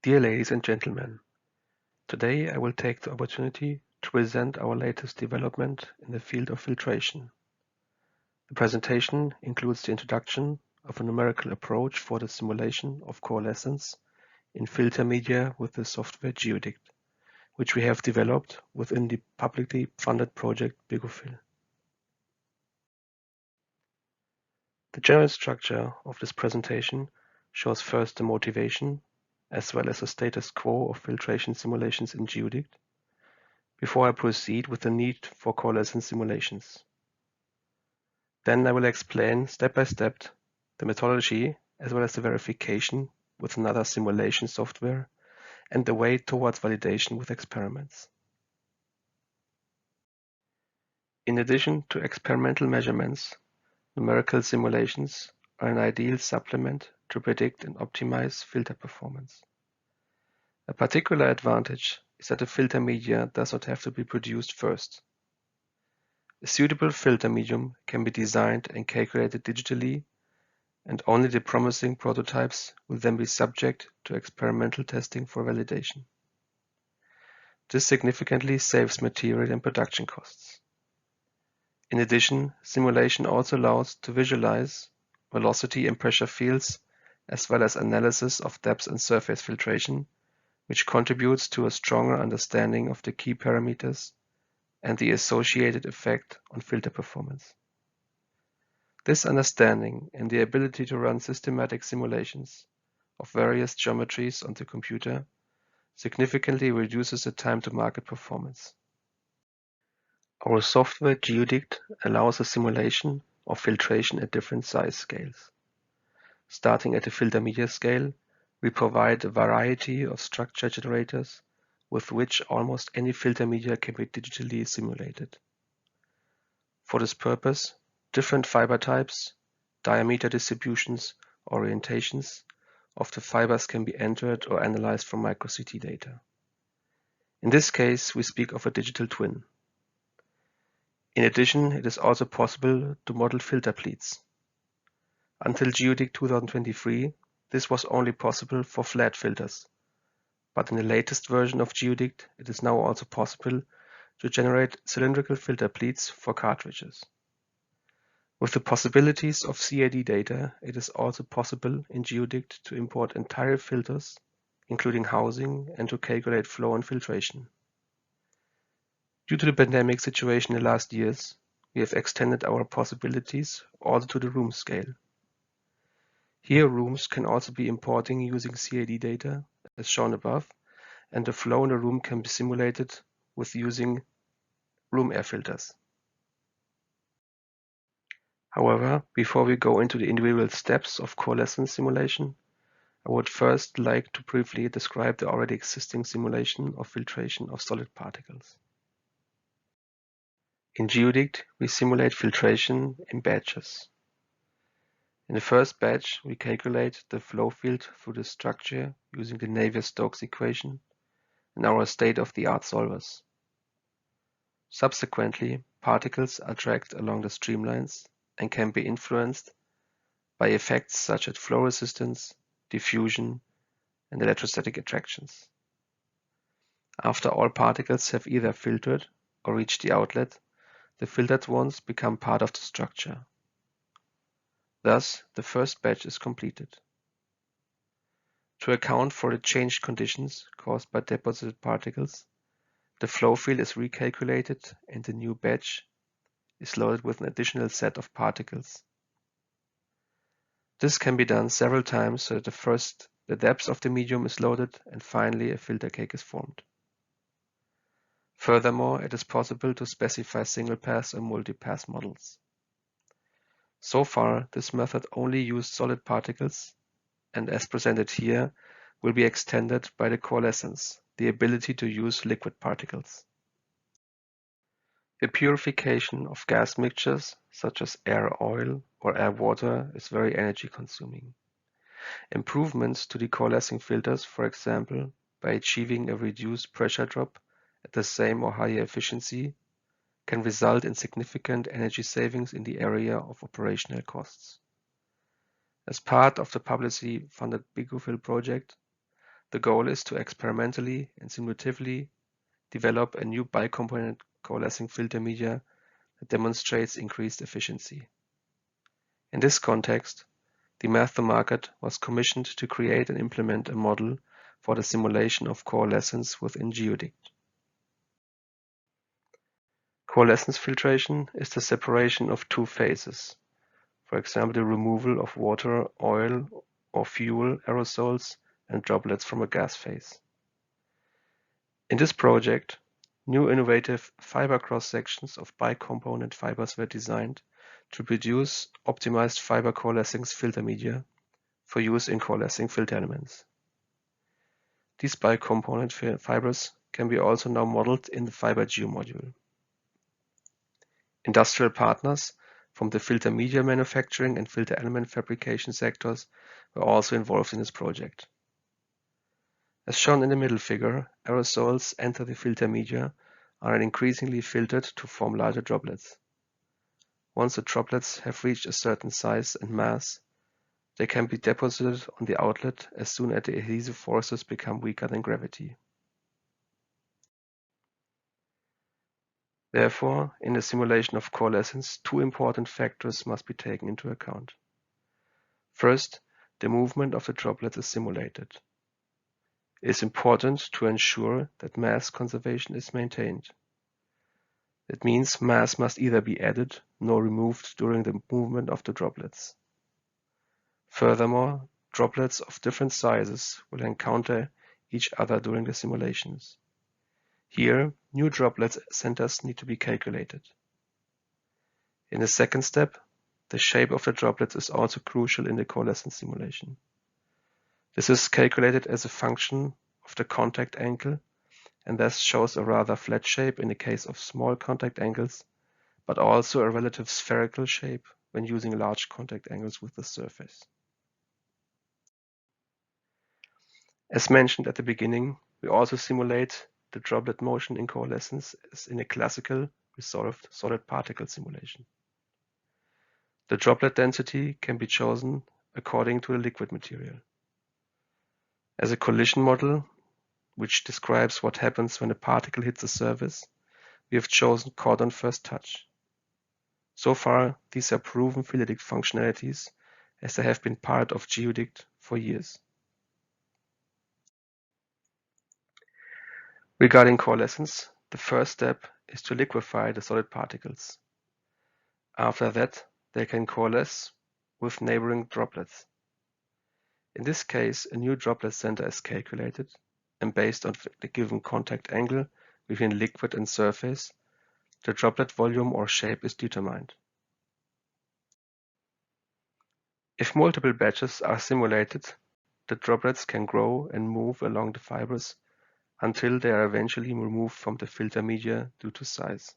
Dear ladies and gentlemen, today I will take the opportunity to present our latest development in the field of filtration. The presentation includes the introduction of a numerical approach for the simulation of coalescence in filter media with the software GeoDict, which we have developed within the publicly funded project BigOphil. The general structure of this presentation shows first the motivation as well as the status quo of filtration simulations in GeoDict, before I proceed with the need for coalescence simulations. Then I will explain step by step the methodology as well as the verification with another simulation software and the way towards validation with experiments. In addition to experimental measurements, numerical simulations are an ideal supplement to predict and optimize filter performance. A particular advantage is that the filter media does not have to be produced first. A suitable filter medium can be designed and calculated digitally, and only the promising prototypes will then be subject to experimental testing for validation. This significantly saves material and production costs. In addition, simulation also allows to visualize velocity and pressure fields, as well as analysis of depth and surface filtration, which contributes to a stronger understanding of the key parameters and the associated effect on filter performance. This understanding and the ability to run systematic simulations of various geometries on the computer significantly reduces the time to market performance. Our software GeoDict allows a simulation of filtration at different size scales. Starting at the filter media scale, we provide a variety of structure generators with which almost any filter media can be digitally simulated. For this purpose, different fiber types, diameter distributions, orientations of the fibers can be entered or analyzed from micro-CT data. In this case, we speak of a digital twin. In addition, it is also possible to model filter pleats. Until GeoDict 2023, this was only possible for flat filters, but in the latest version of GeoDict, it is now also possible to generate cylindrical filter pleats for cartridges. With the possibilities of CAD data, it is also possible in GeoDict to import entire filters, including housing, and to calculate flow and filtration. Due to the pandemic situation in the last years, we have extended our possibilities also to the room scale. Here, rooms can also be importing using CAD data, as shown above, and the flow in a room can be simulated with using room air filters. However, before we go into the individual steps of coalescence simulation, I would first like to briefly describe the already existing simulation of filtration of solid particles. In GeoDict, we simulate filtration in batches. In the first batch, we calculate the flow field through the structure using the Navier-Stokes equation and our state-of-the-art solvers. Subsequently, particles are dragged along the streamlines and can be influenced by effects such as flow resistance, diffusion, and electrostatic attractions. After all particles have either filtered or reached the outlet, the filtered ones become part of the structure. Thus, the first batch is completed. To account for the changed conditions caused by deposited particles, the flow field is recalculated and the new batch is loaded with an additional set of particles. This can be done several times so that the depth of the medium is loaded and finally a filter cake is formed. Furthermore, it is possible to specify single-pass or multi-pass models. So far, this method only used solid particles, and as presented here, will be extended by the coalescence, the ability to use liquid particles. The purification of gas mixtures, such as air-oil or air-water, is very energy-consuming. Improvements to the coalescing filters, for example, by achieving a reduced pressure drop at the same or higher efficiency, can result in significant energy savings in the area of operational costs. As part of the publicly funded BigOphil project, the goal is to experimentally and simulatively develop a new bicomponent coalescing filter media that demonstrates increased efficiency. In this context, the Math2Market was commissioned to create and implement a model for the simulation of coalescence within GeoDict. Coalescence filtration is the separation of two phases, for example the removal of water, oil, or fuel aerosols and droplets from a gas phase. In this project, new innovative fiber cross-sections of bicomponent fibers were designed to produce optimized fiber coalescing filter media for use in coalescing filter elements. These bicomponent fibers can be also now modeled in the Fiber Geo module. Industrial partners from the filter media manufacturing and filter element fabrication sectors were also involved in this project. As shown in the middle figure, aerosols enter the filter media and are increasingly filtered to form larger droplets. Once the droplets have reached a certain size and mass, they can be deposited on the outlet as soon as the adhesive forces become weaker than gravity. Therefore, in the simulation of coalescence, two important factors must be taken into account. First, the movement of the droplets is simulated. It is important to ensure that mass conservation is maintained. That means mass must either be added nor removed during the movement of the droplets. Furthermore, droplets of different sizes will encounter each other during the simulations. Here, new droplet centers need to be calculated. In the second step, the shape of the droplets is also crucial in the coalescence simulation. This is calculated as a function of the contact angle and thus shows a rather flat shape in the case of small contact angles, but also a relative spherical shape when using large contact angles with the surface. As mentioned at the beginning, we also simulate the droplet motion in coalescence as in a classical resolved solid particle simulation. The droplet density can be chosen according to the liquid material. As a collision model, which describes what happens when a particle hits a surface, we have chosen cordon first touch. So far, these are proven field functionalities as they have been part of GeoDict for years. Regarding coalescence, the first step is to liquefy the solid particles. After that, they can coalesce with neighboring droplets. In this case, a new droplet center is calculated, and based on the given contact angle between liquid and surface, the droplet volume or shape is determined. If multiple batches are simulated, the droplets can grow and move along the fibers until they are eventually removed from the filter media due to size.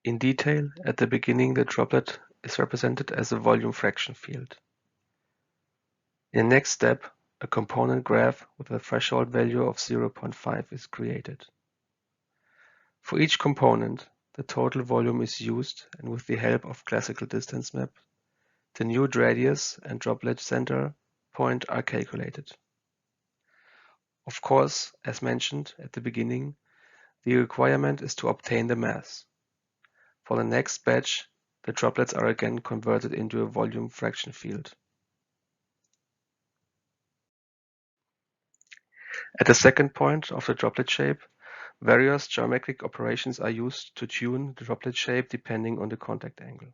In detail, at the beginning the droplet is represented as a volume fraction field. In the next step, a component graph with a threshold value of 0.5 is created. For each component, the total volume is used, and with the help of classical distance map, the new radius and droplet center point are calculated. Of course, as mentioned at the beginning, the requirement is to obtain the mass. For the next batch, the droplets are again converted into a volume fraction field. At the second point of the droplet shape, various geometric operations are used to tune the droplet shape depending on the contact angle.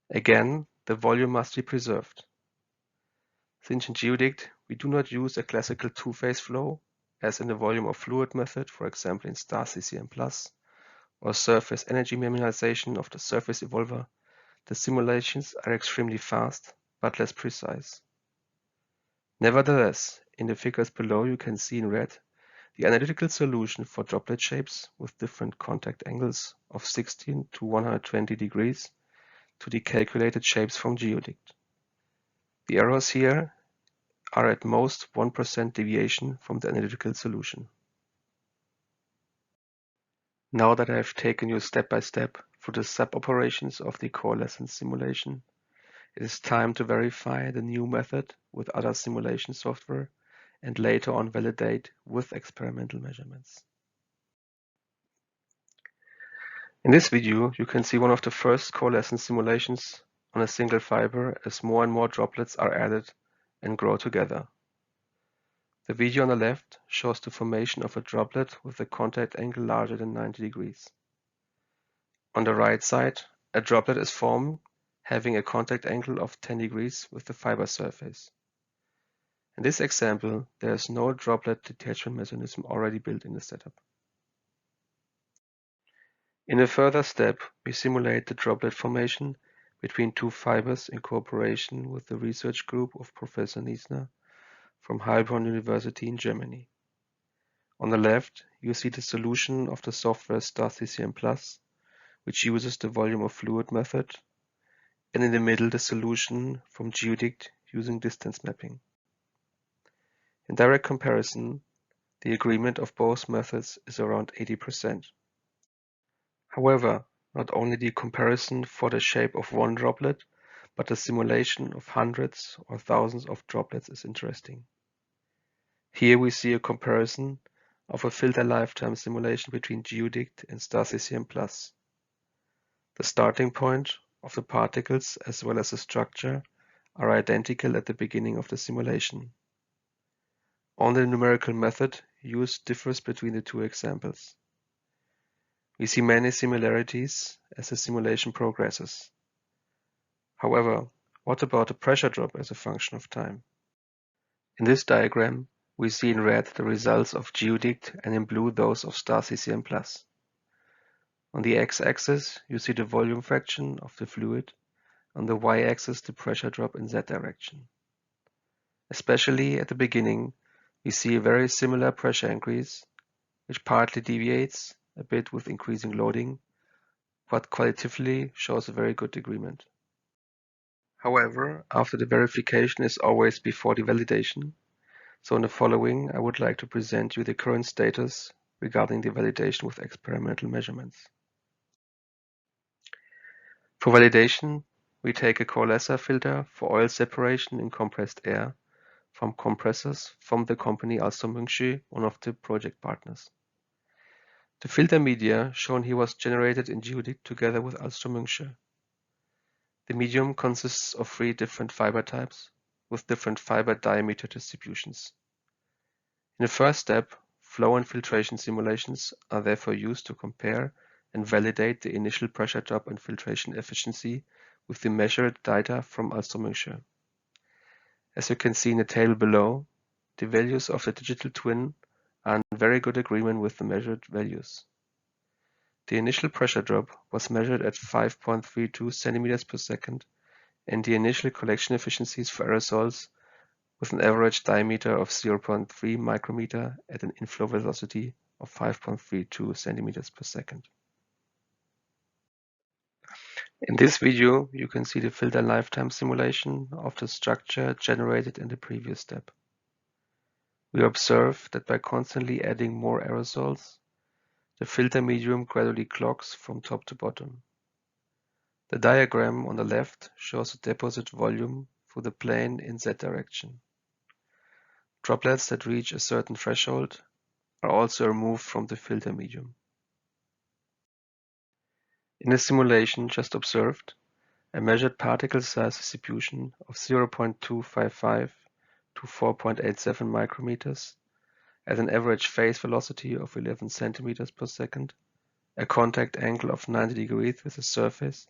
Again, the volume must be preserved. Since in GeoDict, we do not use a classical two-phase flow, as in the volume of fluid method, for example in star CCM+, or surface energy minimization of the surface evolver, the simulations are extremely fast, but less precise. Nevertheless, in the figures below you can see in red the analytical solution for droplet shapes with different contact angles of 16 to 120 degrees to the calculated shapes from GeoDict. The errors here are at most 1% deviation from the analytical solution. Now that I have taken you step by step through the sub-operations of the coalescence simulation, It is time to verify the new method with other simulation software and later on validate with experimental measurements. In this video, you can see one of the first coalescence simulations on a single fiber as more and more droplets are added and grow together. The video on the left shows the formation of a droplet with a contact angle larger than 90 degrees. On the right side, a droplet is formed having a contact angle of 10 degrees with the fiber surface. In this example, there is no droplet detachment mechanism already built in the setup. In a further step, we simulate the droplet formation between two fibers in cooperation with the research group of Professor Niesner from Heilbronn University in Germany. On the left, you see the solution of the software StarCCM+, which uses the volume of fluid method, and in the middle the solution from GeoDict using distance mapping. In direct comparison, the agreement of both methods is around 80%. However, not only the comparison for the shape of one droplet, but the simulation of hundreds or thousands of droplets is interesting. Here we see a comparison of a filter lifetime simulation between GeoDict and StarCCM+. The starting point of the particles as well as the structure are identical at the beginning of the simulation. Only the numerical method used differs between the two examples. We see many similarities as the simulation progresses. However, what about the pressure drop as a function of time? In this diagram, we see in red the results of GeoDict and in blue those of StarCCM+. On the x-axis, you see the volume fraction of the fluid. On the y-axis, the pressure drop in z direction. Especially at the beginning, we see a very similar pressure increase, which partly deviates a bit with increasing loading, but qualitatively shows a very good agreement. However, after the verification is always before the validation, so in the following I would like to present you the current status regarding the validation with experimental measurements. For validation, we take a coalescer filter for oil separation in compressed air from compressors from the company Alstom-Münchsee, one of the project partners. The filter media shown here was generated in GeoDict together with Alstom-Münchsee. The medium consists of 3 different fiber types with different fiber diameter distributions. In the first step, flow and filtration simulations are therefore used to compare and validate the initial pressure drop and filtration efficiency with the measured data from Alstom-Münchsee. As you can see in the table below, the values of the digital twin are in very good agreement with the measured values. The initial pressure drop was measured at 5.32 centimeters per second, and the initial collection efficiencies for aerosols with an average diameter of 0.3 micrometer at an inflow velocity of 5.32 centimeters per second. In this video, you can see the filter lifetime simulation of the structure generated in the previous step. We observe that by constantly adding more aerosols, the filter medium gradually clogs from top to bottom. The diagram on the left shows the deposit volume for the plane in Z direction. Droplets that reach a certain threshold are also removed from the filter medium. In the simulation just observed, a measured particle size distribution of 0.255 to 4.87 micrometers at an average phase velocity of 11 centimeters per second, a contact angle of 90 degrees with the surface,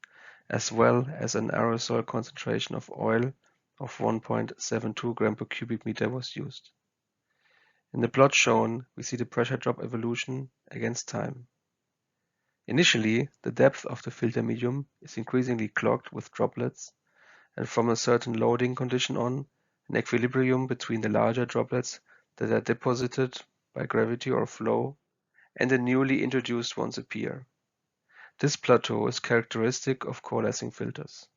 as well as an aerosol concentration of oil of 1.72 gram per cubic meter was used. In the plot shown, we see the pressure drop evolution against time. Initially, the depth of the filter medium is increasingly clogged with droplets, and from a certain loading condition on, an equilibrium between the larger droplets that are deposited by gravity or flow and the newly introduced ones appear. This plateau is characteristic of coalescing filters.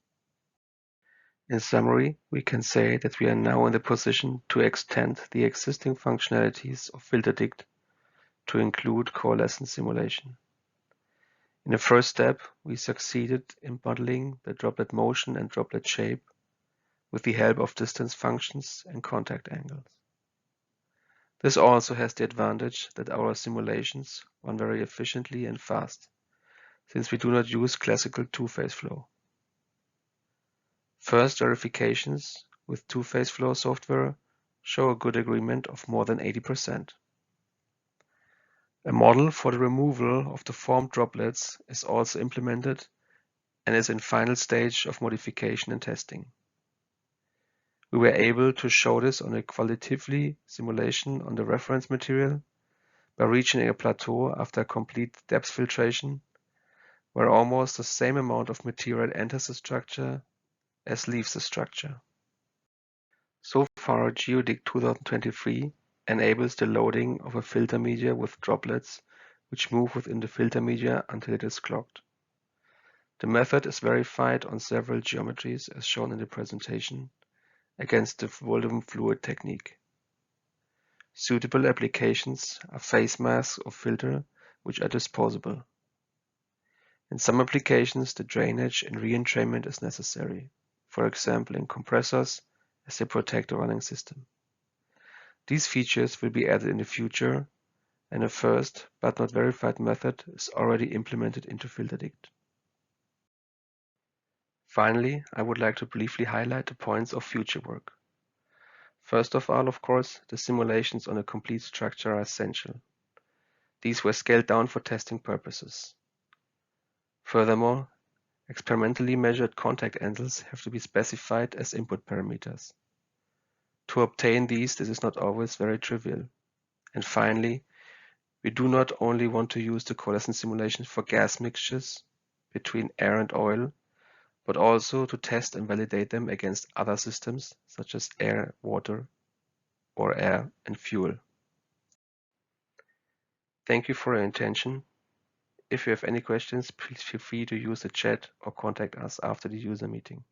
In summary, we can say that we are now in the position to extend the existing functionalities of FilterDict to include coalescence simulation. In the first step, we succeeded in modeling the droplet motion and droplet shape with the help of distance functions and contact angles. This also has the advantage that our simulations run very efficiently and fast, since we do not use classical two-phase flow. First verifications with two-phase flow software show a good agreement of more than 80%. A model for the removal of the formed droplets is also implemented and is in final stage of modification and testing. We were able to show this on a qualitatively simulation on the reference material by reaching a plateau after complete depth filtration, where almost the same amount of material enters the structure as leaves the structure. So far, GeoDict 2023 enables the loading of a filter media with droplets which move within the filter media until it is clogged. The method is verified on several geometries as shown in the presentation against the volume fluid technique. Suitable applications are face masks or filter which are disposable. In some applications, the drainage and re-entrainment is necessary, for example in compressors as they protect the running system. These features will be added in the future, and a first but not verified method is already implemented into FilterDict. Finally, I would like to briefly highlight the points of future work. First of all, of course, the simulations on a complete structure are essential. These were scaled down for testing purposes. Furthermore, experimentally measured contact angles have to be specified as input parameters. To obtain these, this is not always very trivial. And finally, we do not only want to use the coalescence simulation for gas mixtures between air and oil, but also to test and validate them against other systems such as air, water, or air and fuel. Thank you for your attention. If you have any questions, please feel free to use the chat or contact us after the user meeting.